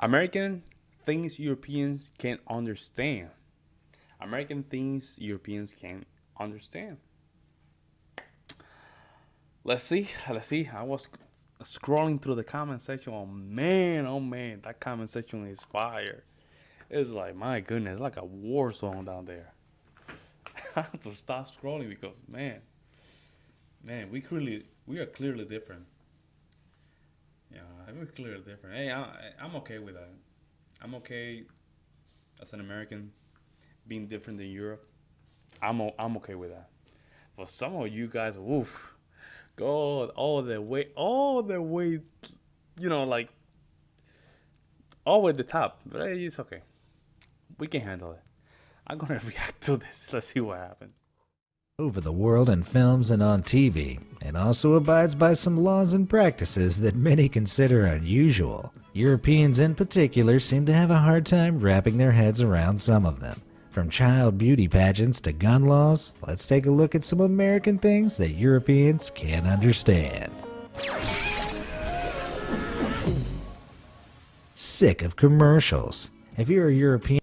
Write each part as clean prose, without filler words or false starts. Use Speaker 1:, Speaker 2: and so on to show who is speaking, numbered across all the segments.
Speaker 1: American things Europeans can't understand. American things Europeans can't understand. Let's see. Let's see. I was scrolling through the comment section. Oh man, that comment section is fire. It's like, my goodness, like a war zone down there. I have to stop scrolling because man, we are clearly different. Yeah, we're clearly different. Hey, I'm okay with that. I'm okay as an American being different than Europe. I'm okay with that. For some of you guys, woof, go all the way, like all the way to the top. But hey, it's okay. We can handle it. I'm gonna react to this. Let's see what happens.
Speaker 2: Over the world in films and on TV, and also abides by some laws and practices that many consider unusual. Europeans in particular seem to have a hard time wrapping their heads around some of them. From child beauty pageants to gun laws, let's take a look at some American things that Europeans can't understand. Sick of commercials. If you're a European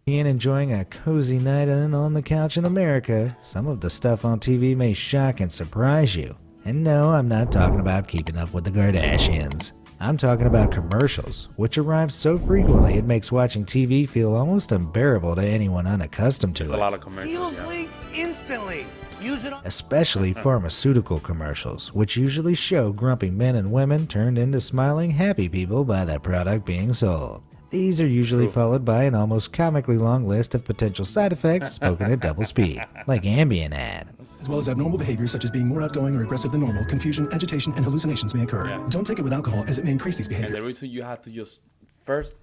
Speaker 2: enjoying a cozy night in on the couch in America, some of the stuff on TV may shock and surprise you. And no, I'm not talking about Keeping Up with the Kardashians. I'm talking about commercials, which arrive so frequently it makes watching TV feel almost unbearable to anyone unaccustomed to it.
Speaker 1: There's a lot of commercials.
Speaker 3: Seals leaks instantly. Use it on
Speaker 2: Especially pharmaceutical commercials, which usually show grumpy men and women turned into smiling, happy people by the product being sold. These are usually followed by an almost comically long list of potential side effects spoken at double speed, like Ambien ad.
Speaker 4: As well as abnormal behaviors such as being more outgoing or aggressive than normal, confusion, agitation, and hallucinations may occur.
Speaker 1: Yeah.
Speaker 4: Don't take it with alcohol as it may increase these
Speaker 1: And
Speaker 4: behaviors.
Speaker 1: the reason you have to just first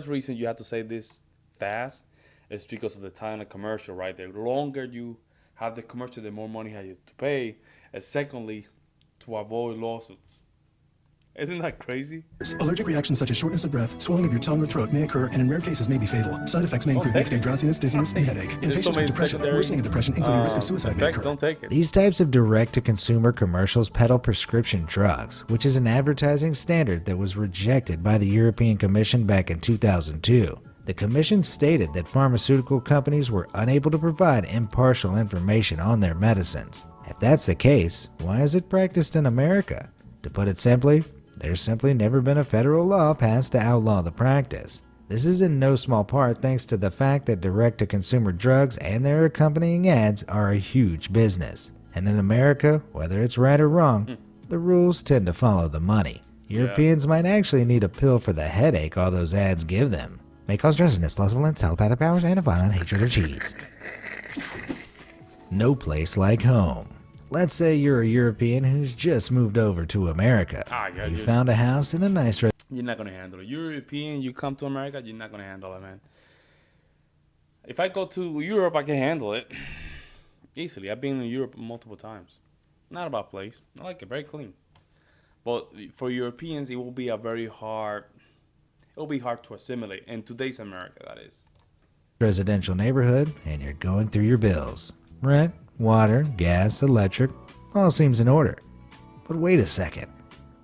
Speaker 1: reason you have to say this fast is because of the time of commercial, right? The longer you have the commercial, the more money you have to pay. And secondly, to avoid lawsuits. Isn't that crazy?
Speaker 4: Allergic reactions such as shortness of breath, swelling of your tongue or throat may occur and in rare cases may be fatal. Side effects may include
Speaker 1: take
Speaker 4: next-day
Speaker 1: it.
Speaker 4: drowsiness, dizziness, and headache. In
Speaker 1: There's so
Speaker 4: patients
Speaker 1: many
Speaker 4: with depression,
Speaker 1: secondary,
Speaker 4: worsening of depression, including risk of suicide may
Speaker 1: effects.
Speaker 4: occur.
Speaker 1: Don't take it.
Speaker 2: These types of direct-to-consumer commercials peddle prescription drugs, which is an advertising standard that was rejected by the European Commission back in 2002. The Commission stated that pharmaceutical companies were unable to provide impartial information on their medicines. If that's the case, why is it practiced in America? To put it simply, there's simply never been a federal law passed to outlaw the practice. This is in no small part thanks to the fact that direct-to-consumer drugs and their accompanying ads are a huge business. And in America, whether it's right or wrong, the rules tend to follow the money. Europeans might actually need a pill for the headache all those ads give them. May cause drowsiness, loss of limb, telepathic powers, and a violent hatred of cheese. No place like home. Let's say you're a European who's just moved over to America. You found a house in a nice
Speaker 1: You're not going to handle it. European, you come to America, you're not going to handle it, man. If I go to Europe, I can handle it easily. I've been in Europe multiple times. Not a bad place. I like it, very clean. But for Europeans, it will be hard to assimilate. In today's America, that is.
Speaker 2: residential neighborhood and you're going through your bills. Rent, water, gas, electric, all seems in order. But wait a second.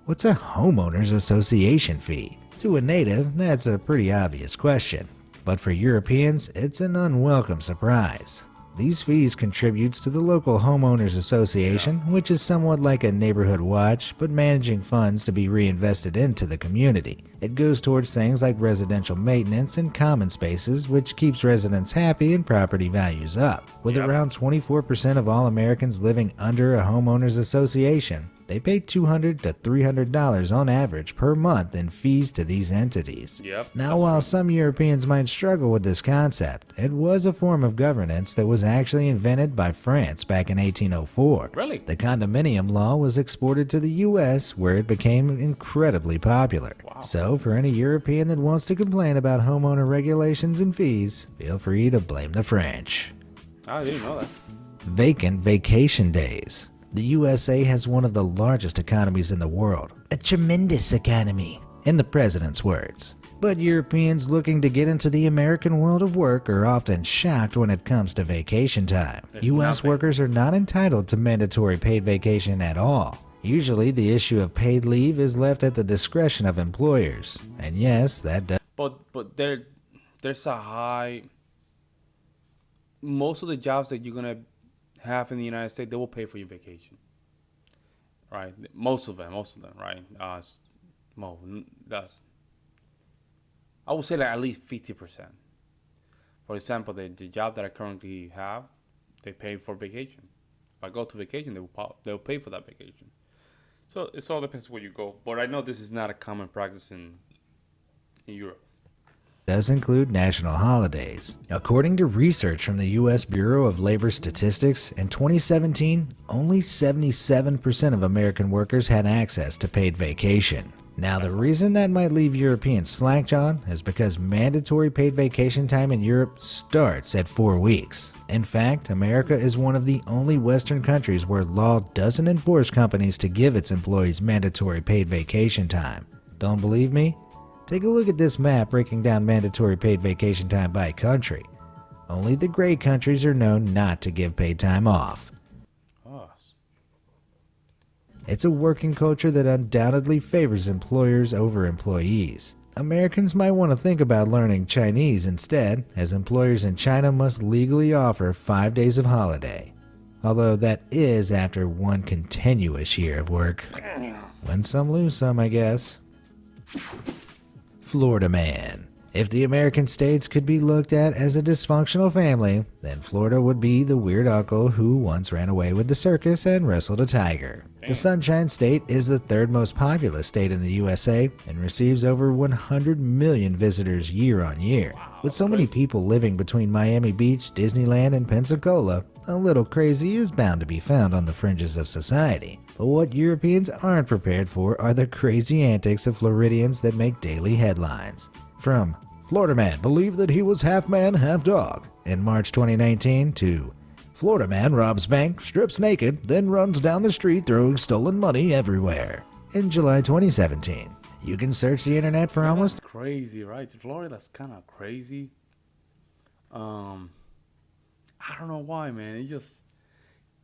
Speaker 2: What's a homeowners association fee? To a native, that's a pretty obvious question. But for Europeans, it's an unwelcome surprise. These fees contributes to the local homeowners association, which is somewhat like a neighborhood watch, but managing funds to be reinvested into the community. It goes towards things like residential maintenance and common spaces, which keeps residents happy and property values up. With around 24% of all Americans living under a homeowners association, they pay $200 to $300 on average per month in fees to these entities. Now, while some Europeans might struggle with this concept, it was a form of governance that was actually invented by France back in 1804.
Speaker 1: Really?
Speaker 2: The condominium law was exported to the US, where it became incredibly popular.
Speaker 1: Wow.
Speaker 2: So, for any European that wants to complain about homeowner regulations and fees, feel free to blame the French.
Speaker 1: I didn't know that.
Speaker 2: Vacant vacation days. The USA has one of the largest economies in the world. A tremendous economy, in the president's words. But Europeans looking to get into the American world of work are often shocked when it comes to vacation time. US workers are not entitled to mandatory paid vacation at all. Usually, the issue of paid leave is left at the discretion of employers. And yes, that does.
Speaker 1: But there's a high. Most of the jobs that you're gonna have in the United States, they will pay for your vacation. Right, most of them, right? That's I would say like at least 50%. For example, the job that I currently have, they pay for vacation. If I go to vacation, they'll pay for that vacation. So it all depends where you go. But I know this is not a common practice in Europe.
Speaker 2: Does include national holidays. According to research from the U.S. Bureau of Labor Statistics, in 2017, only 77% of American workers had access to paid vacation. Now, the reason that might leave Europeans slack-jawed is because mandatory paid vacation time in Europe starts at 4 weeks. In fact, America is one of the only Western countries where law doesn't enforce companies to give its employees mandatory paid vacation time. Don't believe me? Take a look at this map breaking down mandatory paid vacation time by country. Only the great countries are known not to give paid time off. It's a working culture that undoubtedly favors employers over employees. Americans might want to think about learning Chinese instead, as employers in China must legally offer 5 days of holiday. Although that is after one continuous year of work. Win some, lose some, I guess. Florida man. If the American states could be looked at as a dysfunctional family, then Florida would be the weird uncle who once ran away with the circus and wrestled a tiger. The Sunshine State is the third most populous state in the USA and receives over 100 million visitors year on year. With so many people living between Miami Beach, Disneyland, and Pensacola, a little crazy is bound to be found on the fringes of society. But what Europeans aren't prepared for are the crazy antics of Floridians that make daily headlines. From Florida man believed that he was half man, half dog in March 2019 to Florida man robs bank, strips naked, then runs down the street throwing stolen money everywhere in July 2017. You can search the internet for almost
Speaker 1: crazy, right? Florida's kind of crazy. I don't know why, man.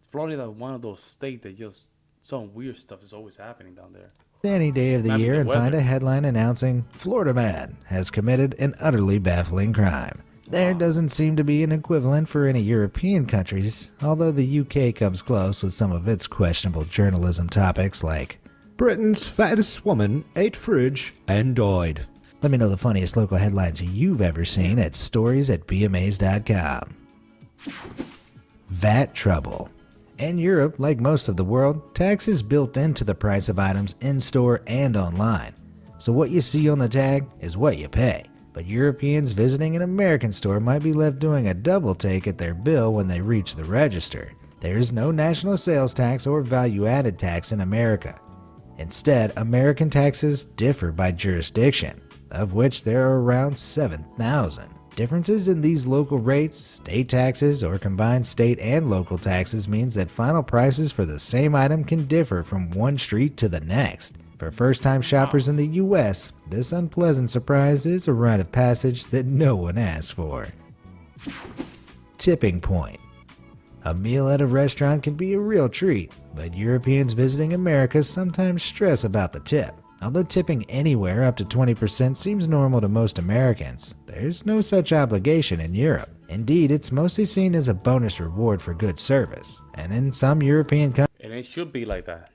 Speaker 1: Florida, one of those states that just some weird stuff is always happening down there.
Speaker 2: Any day of the year and find a headline announcing Florida man has committed an utterly baffling crime. There doesn't seem to be an equivalent for any European countries, although the UK comes close with some of its questionable journalism topics like
Speaker 5: Britain's fattest woman ate fridge and died.
Speaker 2: Let me know the funniest local headlines you've ever seen at stories@bmas.com. VAT trouble. In Europe, like most of the world, tax is built into the price of items in-store and online. So what you see on the tag is what you pay. But Europeans visiting an American store might be left doing a double take at their bill when they reach the register. There is no national sales tax or value-added tax in America. Instead, American taxes differ by jurisdiction, of which there are around 7,000. Differences in these local rates, state taxes, or combined state and local taxes means that final prices for the same item can differ from one street to the next. For first-time shoppers in the U.S., this unpleasant surprise is a rite of passage that no one asked for. Tipping point. A meal at a restaurant can be a real treat, but Europeans visiting America sometimes stress about the tip. Although tipping anywhere up to 20% seems normal to most Americans, there's no such obligation in Europe. Indeed, it's mostly seen as a bonus reward for good service, and in some European countries,
Speaker 1: And it should be like that.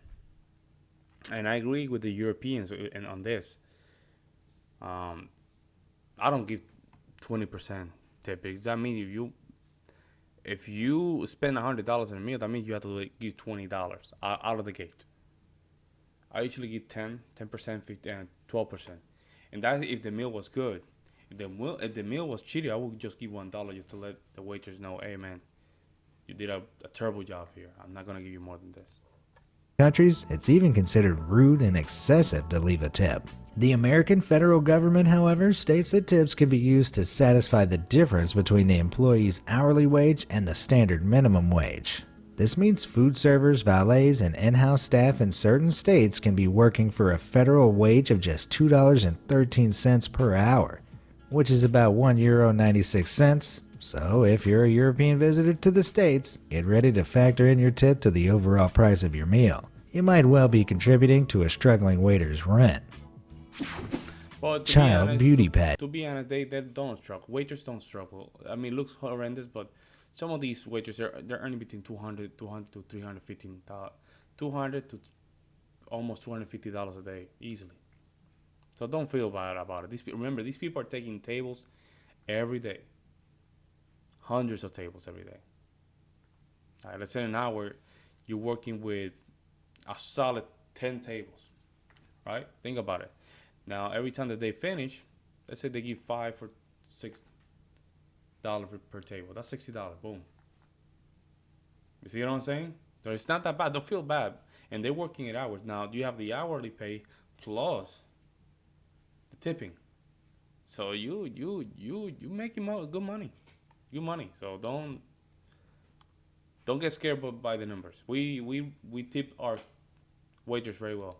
Speaker 1: And I agree with the Europeans on this. I don't give 20% tip. That means if you spend $100 in a meal, that means you have to give $20 out of the gate. I usually give 10%, 15%, and 12%. And that's if the meal was good. If the meal was shitty, I would just give $1 just to let the waitress know, hey man, you did a terrible job here. I'm not gonna give you more than this.
Speaker 2: it's even considered rude and excessive to leave a tip. The American federal government, however, states that tips can be used to satisfy the difference between the employee's hourly wage and the standard minimum wage. This means food servers, valets, and in-house staff in certain states can be working for a federal wage of just $2.13 per hour, which is about €1.96. So if you're a European visitor to the States, get ready to factor in your tip to the overall price of your meal. you might well be contributing to a struggling waiter's rent.
Speaker 1: But
Speaker 2: Child beauty pageant.
Speaker 1: To be honest, they don't struggle. Waiters don't struggle. I mean, it looks horrendous, but some of these waiters they're earning between 200 to 315 $200 to almost $250 a day easily. So don't feel bad about it. Remember, these people are taking tables every day, hundreds of tables every day. All right, let's say an hour, you're working with a solid 10 tables, right? Think about it. Now, every time that they finish, let's say they give $5 or $6 per table. That's $60. Boom. You see what I'm saying? So it's not that bad. Don't feel bad. And they're working at hours. Now, you have the hourly pay plus the tipping. So you making good money. Good money. So don't get scared by the numbers. We tip our waiters very well.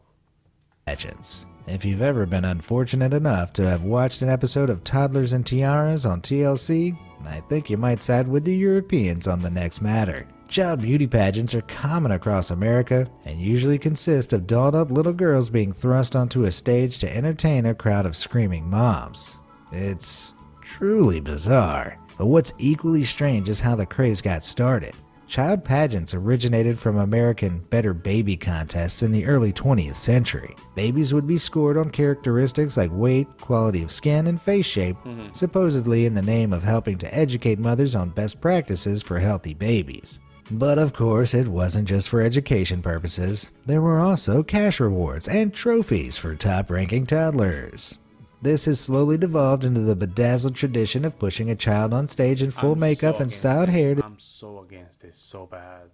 Speaker 2: Pageants. If you've ever been unfortunate enough to have watched an episode of Toddlers and Tiaras on TLC, I think you might side with the Europeans on the next matter. Child beauty pageants are common across America and usually consist of dolled-up little girls being thrust onto a stage to entertain a crowd of screaming moms. It's truly bizarre, but what's equally strange is how the craze got started. Child pageants originated from American Better Baby contests in the early 20th century. Babies would be scored on characteristics like weight, quality of skin, and face shape, supposedly in the name of helping to educate mothers on best practices for healthy babies. But of course, it wasn't just for education purposes. There were also cash rewards and trophies for top-ranking toddlers. This has slowly devolved into the bedazzled tradition of pushing a child on stage in full makeup and styled hair.
Speaker 1: I'm so against this, so bad.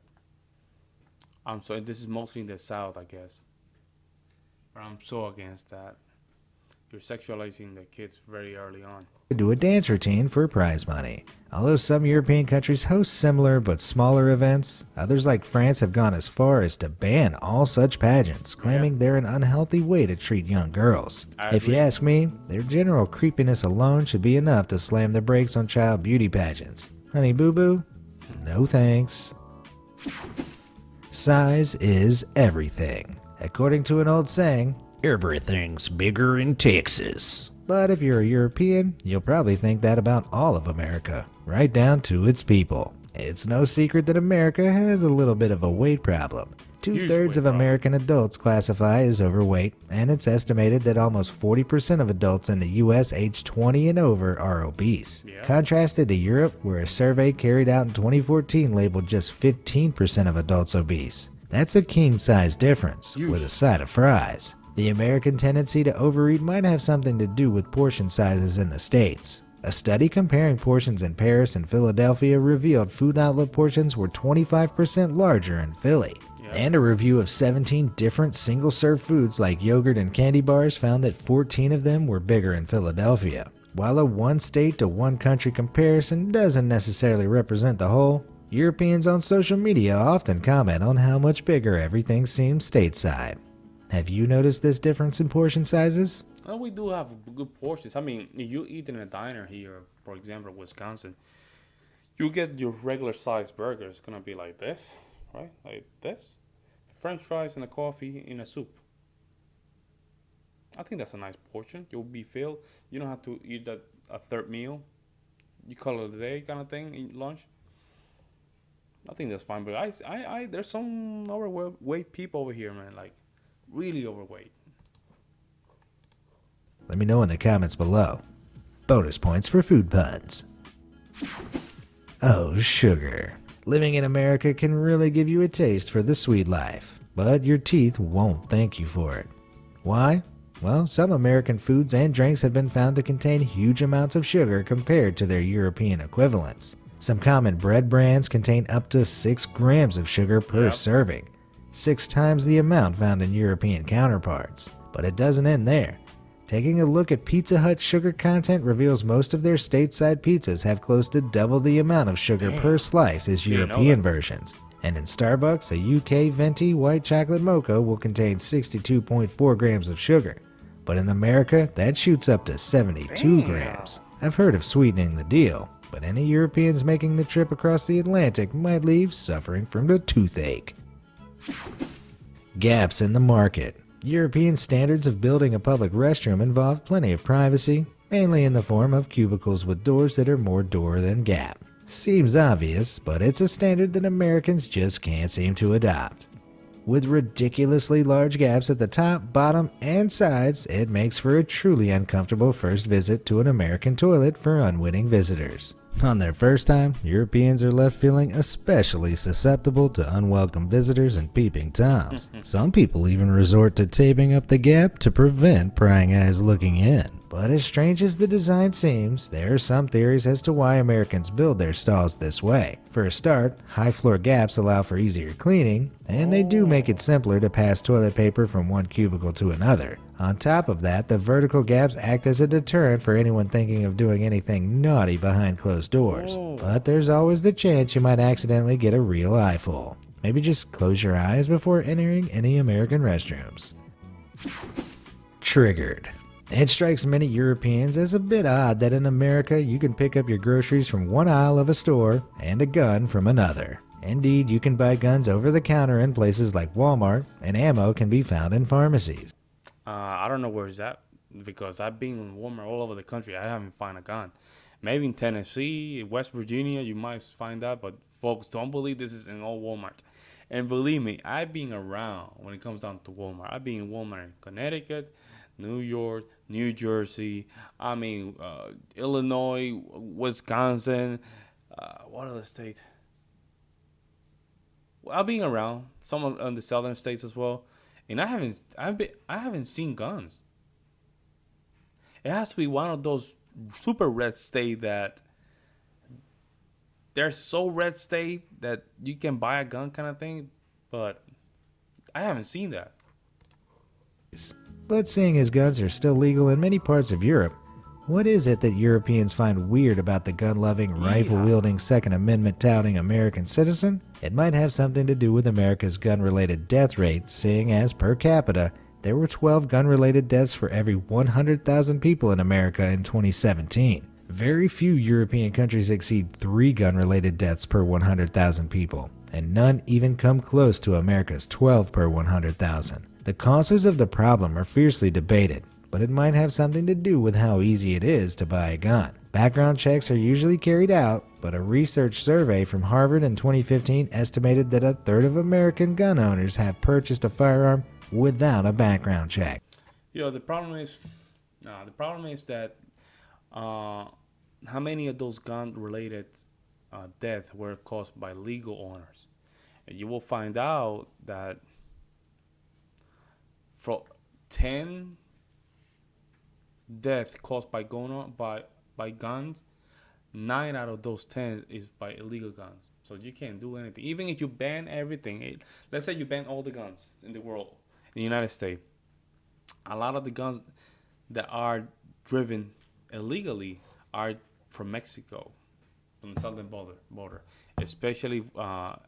Speaker 1: This is mostly in the South, I guess. But I'm so against that. You're sexualizing the kids very early on.
Speaker 2: Do a dance routine for prize money. Although some European countries host similar but smaller events, others like France have gone as far as to ban all such pageants, claiming they're an unhealthy way to treat young girls. If you ask me, their general creepiness alone should be enough to slam the brakes on child beauty pageants. Honey boo boo? No thanks. Size is everything. According to an old saying, everything's bigger in Texas. But if you're a European, you'll probably think that about all of America, right down to its people. It's no secret that America has a little bit of a weight problem. Two-thirds of American adults classify as overweight, and it's estimated that almost 40% of adults in the U.S. aged 20 and over are obese. Contrasted to Europe, where a survey carried out in 2014 labeled just 15% of adults obese. That's a king-size difference, with a side of fries. The American tendency to overeat might have something to do with portion sizes in the States. A study comparing portions in Paris and Philadelphia revealed food outlet portions were 25% larger in Philly. And a review of 17 different single-serve foods like yogurt and candy bars found that 14 of them were bigger in Philadelphia. While a one-state to one-country comparison doesn't necessarily represent the whole, Europeans on social media often comment on how much bigger everything seems stateside. Have you noticed this difference in portion sizes?
Speaker 1: Well, we do have good portions. I mean, if you eat in a diner here, for example, Wisconsin, you get your regular size burger. It's going to be like this, right? Like this. French fries and a coffee in a soup. I think that's a nice portion. You'll be filled. You don't have to eat a third meal. You call it a day kind of thing, eat lunch. I think that's fine. But I there's some overweight people over here, man. Like, really overweight.
Speaker 2: Let me know in the comments below. Bonus points for food puns. Oh, sugar. Living in America can really give you a taste for the sweet life, but your teeth won't thank you for it. Why? Well, some American foods and drinks have been found to contain huge amounts of sugar compared to their European equivalents. Some common bread brands contain up to 6 grams of sugar per serving, 6 times the amount found in European counterparts. But it doesn't end there. Taking a look at Pizza Hut's sugar content reveals most of their stateside pizzas have close to double the amount of sugar per slice as European versions. And in Starbucks, a UK venti white chocolate mocha will contain 62.4 grams of sugar. But in America, that shoots up to 72 grams. I've heard of sweetening the deal, but any Europeans making the trip across the Atlantic might leave suffering from the toothache. Gaps in the market. European standards of building a public restroom involve plenty of privacy, mainly in the form of cubicles with doors that are more door than gap. Seems obvious, but it's a standard that Americans just can't seem to adopt. With ridiculously large gaps at the top, bottom, and sides, it makes for a truly uncomfortable first visit to an American toilet for unwitting visitors. On their first time, Europeans are left feeling especially susceptible to unwelcome visitors and peeping toms. Some people even resort to taping up the gap to prevent prying eyes looking in. But as strange as the design seems, there are some theories as to why Americans build their stalls this way. For a start, high floor gaps allow for easier cleaning, and they do make it simpler to pass toilet paper from one cubicle to another. On top of that, the vertical gaps act as a deterrent for anyone thinking of doing anything naughty behind closed doors. But there's always the chance you might accidentally get a real eyeful. Maybe just close your eyes before entering any American restrooms. Triggered. It strikes many Europeans as a bit odd that in America you can pick up your groceries from one aisle of a store and a gun from another. Indeed, you can buy guns over the counter in places like Walmart, and ammo can be found in pharmacies.
Speaker 1: I don't know where it's at because I've been in Walmart all over the country. I haven't found a gun. Maybe in Tennessee, West Virginia, you might find that, but folks, don't believe this is in all Walmart. And believe me, I've been around when it comes down to Walmart. I've been in Walmart in Connecticut, New York, New Jersey, Illinois, Wisconsin, what other state? Well, I've been around some of the southern states as well, and I haven't seen guns. It has to be one of those super red states that they're so red state that you can buy a gun kind of thing, but I haven't seen that.
Speaker 2: But seeing as guns are still legal in many parts of Europe, what is it that Europeans find weird about the gun-loving, rifle-wielding, Second Amendment-touting American citizen? It might have something to do with America's gun-related death rate, seeing as per capita, there were 12 gun-related deaths for every 100,000 people in America in 2017. Very few European countries exceed 3 gun-related deaths per 100,000 people, and none even come close to America's 12 per 100,000. The causes of the problem are fiercely debated, but it might have something to do with how easy it is to buy a gun. Background checks are usually carried out, but a research survey from Harvard in 2015 estimated that a third of American gun owners have purchased a firearm without a background check.
Speaker 1: The problem is that how many of those gun-related deaths were caused by legal owners? And you will find out that for 10 deaths caused by guns, 9 out of those 10 is by illegal guns. So you can't do anything. Even if you ban everything, let's say you ban all the guns in the world, in the United States, a lot of the guns that are driven illegally are from Mexico, from the southern border, especially for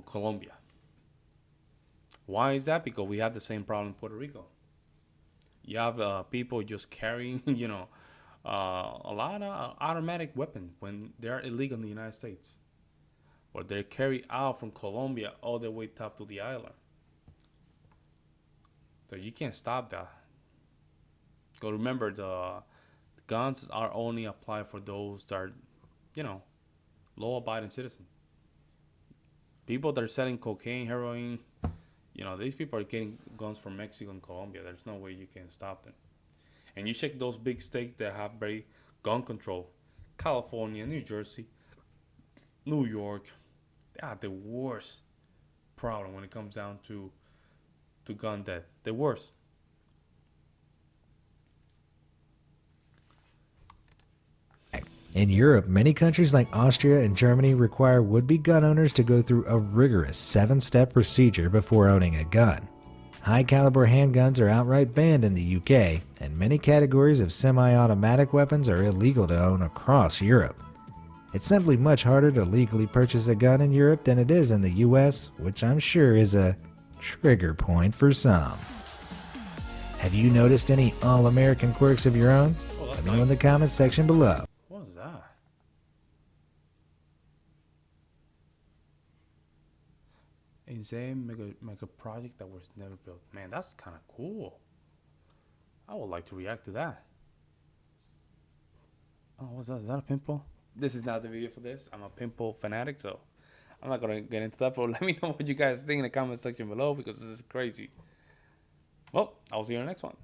Speaker 1: Colombia. Why is that? Because we have the same problem in Puerto Rico. You have people just carrying, a lot of automatic weapons when they are illegal in the United States, or they're carried out from Colombia all the way top to the island. So you can't stop that. Because remember, the guns are only applied for those that are, law-abiding citizens. People that are selling cocaine, heroin, these people are getting guns from Mexico and Colombia. There's no way you can stop them. And you check those big states that have very gun control. California, New Jersey, New York. They are the worst problem when it comes down to gun death. The worst.
Speaker 2: In Europe, many countries like Austria and Germany require would-be gun owners to go through a rigorous 7-step procedure before owning a gun. High-caliber handguns are outright banned in the UK, and many categories of semi-automatic weapons are illegal to own across Europe. It's simply much harder to legally purchase a gun in Europe than it is in the US, which I'm sure is a trigger point for some. Have you noticed any all-American quirks of your own? Let me know in the comments section below.
Speaker 1: What was that? insane mega project that was never built. Man, that's kind of cool. I would like to react to that. Oh, what's that? Is that a pimple? This is not the video for this. I'm a pimple fanatic, so I'm not gonna get into that. But let me know what you guys think in the comment section below because this is crazy. Well, I'll see you in the next one.